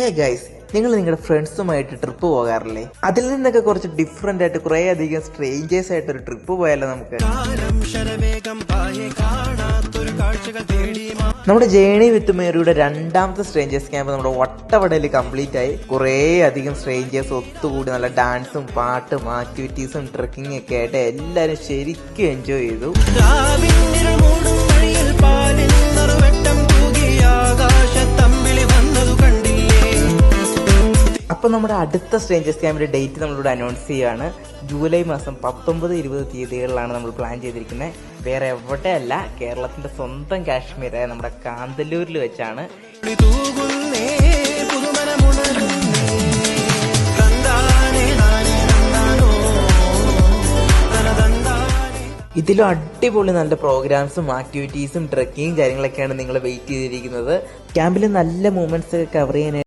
Hey guys, നിങ്ങൾ നിങ്ങളുടെ ഫ്രണ്ട്സുമായിട്ട് trip പോകാറില്ലേ? അതിൽ നിന്നൊക്കെ കുറച്ച് ഡിഫറെന്റ് ആയിട്ട് കുറെ അധികം സ്ട്രേഞ്ചേഴ്സ് ആയിട്ട് ഒരു ട്രിപ്പ് പോയാലോ നമുക്ക്? നമ്മുടെ ജേണി വിത്ത് മേരിയുടെ രണ്ടാമത്തെ സ്ട്രേഞ്ചേഴ്സ് ക്യാമ്പ് നമ്മുടെ വട്ടവടയിൽ കംപ്ലീറ്റ് ആയി. കുറേ അധികം സ്ട്രേഞ്ചേഴ്സ് ഒത്തുകൂടി നല്ല ഡാൻസും പാട്ടും ആക്ടിവിറ്റീസും ട്രക്കിംഗ് ഒക്കെ ആയിട്ട് എല്ലാരും ശരിക്കും എൻജോയ് ചെയ്തു. അപ്പൊ നമ്മുടെ അടുത്ത സ്ട്രേഞ്ചേഴ്സ് ക്യാമ്പിന്റെ ഡേറ്റ് നമ്മളിവിടെ അനൗൺസ് ചെയ്യാണ്. ജൂലൈ മാസം 19, 20 തീയതികളിലാണ് നമ്മൾ പ്ലാൻ ചെയ്തിരിക്കുന്നത്. വേറെ എവിടെയല്ല, കേരളത്തിന്റെ സ്വന്തം കാശ്മീരായ നമ്മുടെ കാന്തല്ലൂരിൽ വെച്ചാണ്. ഇതിലും അടിപൊളി നല്ല പ്രോഗ്രാംസും ആക്ടിവിറ്റീസും ട്രക്കിങ്ങും കാര്യങ്ങളൊക്കെയാണ് നിങ്ങൾ വെയിറ്റ് ചെയ്തിരിക്കുന്നത്. ക്യാമ്പിൽ നല്ല മൂമെന്റ്സ് കവർ ചെയ്യാൻ